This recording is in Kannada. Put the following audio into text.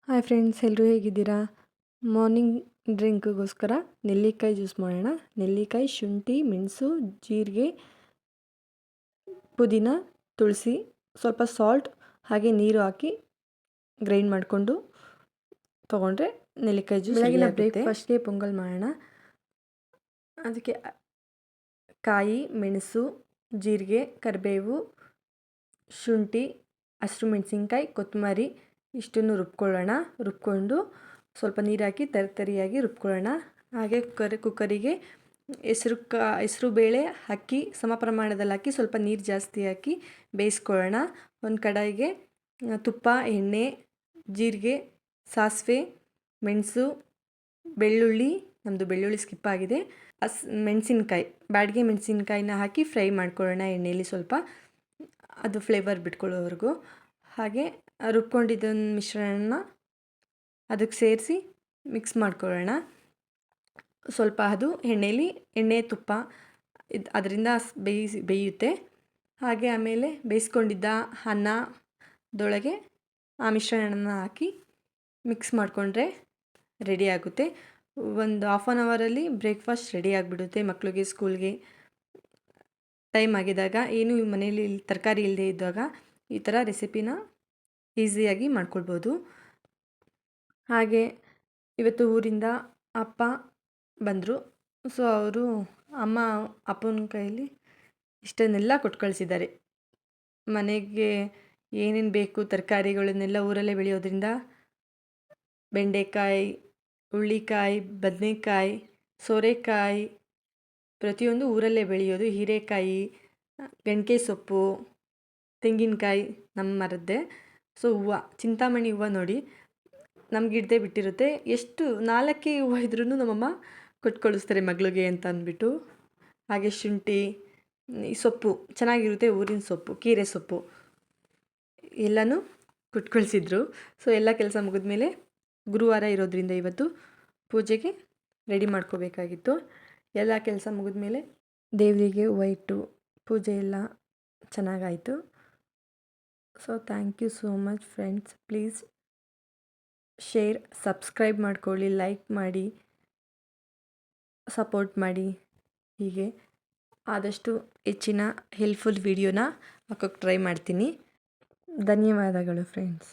ಹಾಯ್ ಫ್ರೆಂಡ್ಸ್, ಎಲ್ಲರೂ ಹೇಗಿದ್ದೀರಾ? ಮಾರ್ನಿಂಗ್ ಡ್ರಿಂಕ್ಗೋಸ್ಕರ ನೆಲ್ಲಿಕಾಯಿ ಜ್ಯೂಸ್ ಮಾಡೋಣ. ನೆಲ್ಲಿಕಾಯಿ, ಶುಂಠಿ, ಮೆಣಸು, ಜೀರಿಗೆ, ಪುದೀನ, ತುಳಸಿ, ಸ್ವಲ್ಪ ಸಾಲ್ಟ್ ಹಾಗೆ ನೀರು ಹಾಕಿ ಗ್ರೈಂಡ್ ಮಾಡಿಕೊಂಡು ತೊಗೊಂಡ್ರೆ ನೆಲ್ಲಿಕಾಯಿ ಜ್ಯೂಸ್. ಬೆಳಗಿನ ಬ್ರೇಕ್ಫಾಸ್ಟ್ಗೆ ಪೊಂಗಲ್ ಮಾಡೋಣ. ಅದಕ್ಕೆ ಕಾಯಿ, ಮೆಣಸು, ಜೀರಿಗೆ, ಕರಿಬೇವು, ಶುಂಠಿ, ಹಸಿರು ಮೆಣಸಿನ್ಕಾಯಿ, ಕೊತ್ತಂಬರಿ ಇಷ್ಟನ್ನು ರುಬ್ಕೊಂಡು ಸ್ವಲ್ಪ ನೀರು ಹಾಕಿ ತರಿಯಾಗಿ ರುಬ್ಕೊಳ್ಳೋಣ. ಹಾಗೆ ಕುಕ್ಕರಿಗೆ ಹೆಸರು ಬೇಳೆ ಅಕ್ಕಿ ಸಮ ಪ್ರಮಾಣದಲ್ಲಿ ಹಾಕಿ ಸ್ವಲ್ಪ ನೀರು ಜಾಸ್ತಿ ಹಾಕಿ ಬೇಯಿಸ್ಕೊಳ್ಳೋಣ. ಒಂದು ಕಡಾಯಿಗೆ ತುಪ್ಪ, ಎಣ್ಣೆ, ಜೀರಿಗೆ, ಸಾಸಿವೆ, ಮೆಣಸು, ಬೆಳ್ಳುಳ್ಳಿ, ನಮ್ಮದು ಬೆಳ್ಳುಳ್ಳಿ ಸ್ಕಿಪ್ ಆಗಿದೆ, ಮೆಣಸಿನ್ಕಾಯಿ, ಬ್ಯಾಡಗಿ ಮೆಣಸಿನ್ಕಾಯಿನ ಹಾಕಿ ಫ್ರೈ ಮಾಡ್ಕೊಳ್ಳೋಣ ಎಣ್ಣೆಯಲ್ಲಿ ಸ್ವಲ್ಪ, ಅದು ಫ್ಲೇವರ್ ಬಿಟ್ಕೊಳ್ಳೋವರೆಗೂ. ಹಾಗೆ ರುಬ್ಕೊಂಡಿದ್ದ ಮಿಶ್ರಣನ ಅದಕ್ಕೆ ಸೇರಿಸಿ ಮಿಕ್ಸ್ ಮಾಡ್ಕೊಳ್ಳೋಣ. ಸ್ವಲ್ಪ ಅದು ಎಣ್ಣೆ ತುಪ್ಪ ಅದರಿಂದ ಬೇಯುತ್ತೆ. ಹಾಗೆ ಆಮೇಲೆ ಬೇಯಿಸ್ಕೊಂಡಿದ್ದ ಅನ್ನದೊಳಗೆ ಆ ಮಿಶ್ರಣನ ಹಾಕಿ ಮಿಕ್ಸ್ ಮಾಡಿಕೊಂಡ್ರೆ ರೆಡಿ ಆಗುತ್ತೆ. ಒಂದು ಹಾಫ್ ಆನ್ ಅವರಲ್ಲಿ ಬ್ರೇಕ್ಫಾಸ್ಟ್ ರೆಡಿ ಆಗಿಬಿಡುತ್ತೆ. ಮಕ್ಕಳಿಗೆ ಸ್ಕೂಲ್ಗೆ ಟೈಮ್ ಆಗಿದಾಗ, ಏನು ಮನೇಲಿ ತರಕಾರಿ ಇಲ್ಲದೆ ಇದ್ದಾಗ ಈ ಥರ ರೆಸಿಪಿನ ಈಸಿಯಾಗಿ ಮಾಡ್ಕೊಳ್ಬೋದು. ಹಾಗೆ ಇವತ್ತು ಊರಿಂದ ಅಪ್ಪ ಬಂದರು. ಸೊ ಅವರು ಅಪ್ಪನ ಕೈಯಲ್ಲಿ ಇಷ್ಟನ್ನೆಲ್ಲ ಕೊಟ್ಟು ಕಳಿಸಿದ್ದಾರೆ. ಮನೆಗೆ ಏನೇನು ಬೇಕು ತರಕಾರಿಗಳನ್ನೆಲ್ಲ ಊರಲ್ಲೇ ಬೆಳೆಯೋದ್ರಿಂದ ಬೆಂಡೆಕಾಯಿ, ಹುಳ್ಳಿಕಾಯಿ, ಬದನೆಕಾಯಿ, ಸೋರೆಕಾಯಿ ಪ್ರತಿಯೊಂದು ಊರಲ್ಲೇ ಬೆಳೆಯೋದು. ಹೀರೆಕಾಯಿ, ಗಂಟೆ ಸೊಪ್ಪು, ತೆಂಗಿನಕಾಯಿ ನಮ್ಮ ಮರದ್ದೇ. ಸೊ ಹೂವು, ಚಿಂತಾಮಣಿ ಹೂವು ನೋಡಿ ನಮ್ಮ ಗಿಡದೇ ಬಿಟ್ಟಿರುತ್ತೆ. ಎಷ್ಟು 4 ಹೂವು ಇದ್ರೂ ನಮ್ಮಮ್ಮ ಕೊಟ್ಟು ಕಳಿಸ್ತಾರೆ ಮಗಳಿಗೆ ಅಂತ ಅಂದ್ಬಿಟ್ಟು. ಹಾಗೆ ಶುಂಠಿ, ಈ ಸೊಪ್ಪು ಚೆನ್ನಾಗಿರುತ್ತೆ, ಊರಿನ ಸೊಪ್ಪು, ಕೀರೆ ಸೊಪ್ಪು ಎಲ್ಲನೂ ಕೊಟ್ಟು ಕಳಿಸಿದ್ರು. ಸೊ ಎಲ್ಲ ಕೆಲಸ ಮುಗಿದ್ಮೇಲೆ ಗುರುವಾರ ಇರೋದ್ರಿಂದ ಇವತ್ತು ಪೂಜೆಗೆ ರೆಡಿ ಮಾಡ್ಕೋಬೇಕಾಗಿತ್ತು. ಎಲ್ಲ ಕೆಲಸ ಮುಗಿದ್ಮೇಲೆ ದೇವರಿಗೆ ಹೂವು ಇಟ್ಟು ಪೂಜೆ ಎಲ್ಲ ಚೆನ್ನಾಗಾಯಿತು. So thank you so much friends. Please share, subscribe ಮಾಡ್ಕೊಳ್ಳಿ, ಲೈಕ್ ಮಾಡಿ, ಸಪೋರ್ಟ್ ಮಾಡಿ. ಹೀಗೆ ಆದಷ್ಟು ಹೆಚ್ಚಿನ ಹೆಲ್ಪ್ಫುಲ್ ವಿಡಿಯೋನ ಹಾಕೋಕ್ಕೆ ಟ್ರೈ ಮಾಡ್ತೀನಿ. ಧನ್ಯವಾದಗಳು ಫ್ರೆಂಡ್ಸ್.